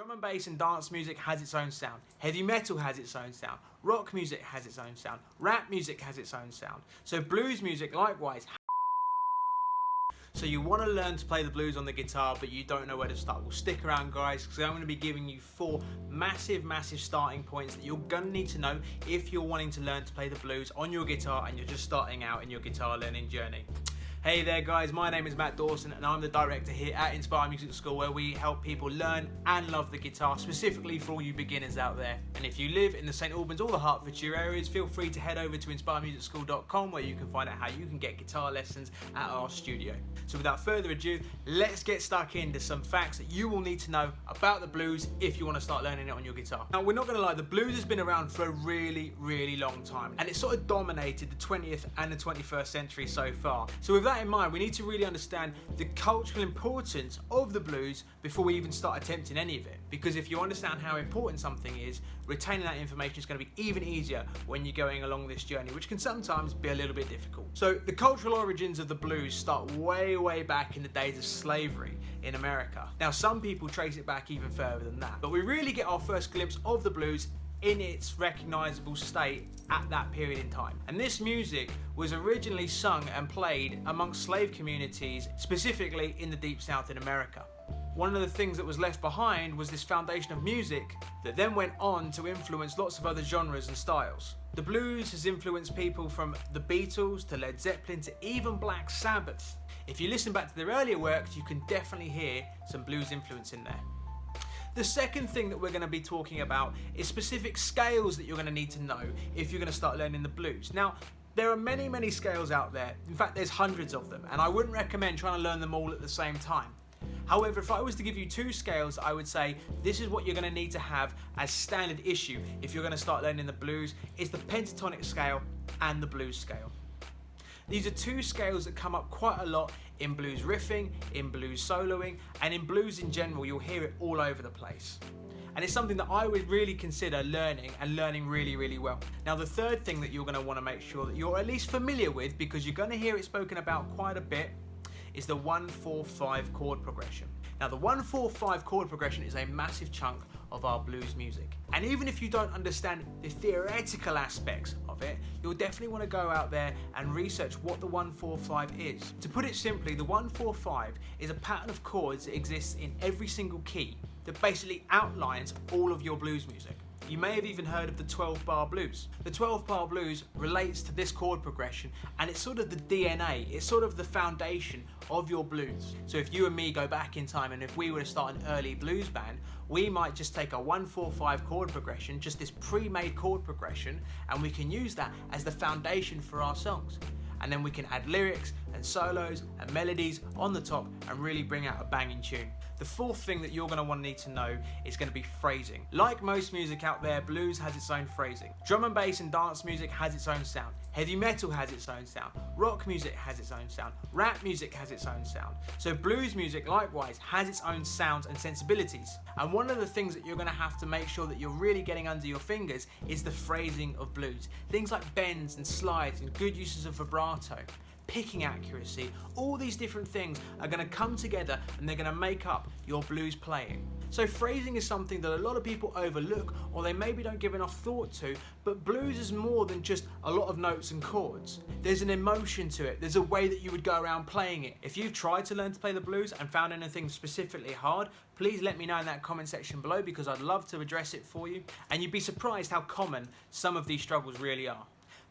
Drum and bass and dance music has its own sound. Heavy metal has its own sound. Rock music has its own sound. Rap music has its own sound. So blues music likewise. So you want to learn to play the blues on the guitar, but you don't know where to start. Well, stick around guys, because I'm going to be giving you 4 massive starting points that you're going to need to know if you're wanting to learn to play the blues on your guitar and you're just starting out in your guitar learning journey. Hey there guys, my name is Matt Dawson and I'm the director here at Inspire Music School, where we help people learn and love the guitar, specifically for all you beginners out there. And if you live in the St Albans or the Hertfordshire areas, feel free to head over to inspiremusicschool.com, where you can find out how you can get guitar lessons at our studio. So without further ado, let's get stuck into some facts that you will need to know about the blues if you want to start learning it on your guitar. Now, we're not going to lie, the blues has been around for a really long time, and it sort of dominated the 20th and the 21st century so far. So with that in mind, we need to really understand the cultural importance of the blues before we even start attempting any of it. Because if you understand how important something is, retaining that information is going to be even easier when you're going along this journey, which can sometimes be a little bit difficult. So the cultural origins of the blues start way back in the days of slavery in America. Now, some people trace it back even further than that, but we really get our first glimpse of the blues in its recognizable state at that period in time. And this music was originally sung and played amongst slave communities, specifically in the Deep South in America. One of the things that was left behind was this foundation of music that then went on to influence lots of other genres and styles. The blues has influenced people from the Beatles to Led Zeppelin to even Black Sabbath. If you listen back to their earlier works, you can definitely hear some blues influence in there. The second thing that we're going to be talking about is specific scales that you're going to need to know if you're going to start learning the blues. Now, there are many scales out there. In fact, there's hundreds of them, and I wouldn't recommend trying to learn them all at the same time. However, if I was to give you 2 scales, I would say this is what you're going to need to have as standard issue if you're going to start learning the blues, is the pentatonic scale and the blues scale. These are 2 scales that come up quite a lot in blues riffing, in blues soloing, and in blues in general. You'll hear it all over the place. And it's something that I would really consider learning, and learning really well. Now, the third thing that you're going to want to make sure that you're at least familiar with, because you're going to hear it spoken about quite a bit, is the 1-4-5 chord progression. Now, the 1-4-5 chord progression is a massive chunk of our blues music. And even if you don't understand the theoretical aspects of it, you'll definitely want to go out there and research what the 1-4-5 is. To put it simply, the 1-4-5 is a pattern of chords that exists in every single key that basically outlines all of your blues music. You may have even heard of the 12-bar blues. The 12-bar blues relates to this chord progression, and it's sort of the DNA, it's sort of the foundation of your blues. So if you and me go back in time, and if we were to start an early blues band, we might just take a 1-4-5 chord progression, just this pre-made chord progression, and we can use that as the foundation for our songs. And then we can add lyrics and solos and melodies on the top and really bring out a banging tune. The fourth thing that you're going to want to need to know is going to be phrasing. Like most music out there, blues has its own phrasing. Drum and bass and dance music has its own sound. Heavy metal has its own sound. Rock music has its own sound. Rap music has its own sound. So blues music likewise has its own sounds and sensibilities. And one of the things that you're going to have to make sure that you're really getting under your fingers is the phrasing of blues. Things like bends and slides and good uses of vibrato, picking accuracy, all these different things are going to come together and they're going to make up your blues playing. So phrasing is something that a lot of people overlook, or they maybe don't give enough thought to, but blues is more than just a lot of notes and chords. There's an emotion to it, there's a way that you would go around playing it. If you've tried to learn to play the blues and found anything specifically hard, please let me know in that comment section below, because I'd love to address it for you, and you'd be surprised how common some of these struggles really are.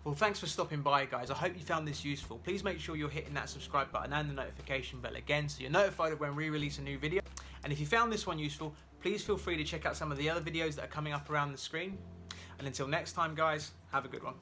Well, thanks for stopping by guys. I hope you found this useful. Please make sure you're hitting that subscribe button and the notification bell again, so you're notified of when we release a new video. And if you found this one useful, please feel free to check out some of the other videos that are coming up around the screen. And until next time guys, have a good one.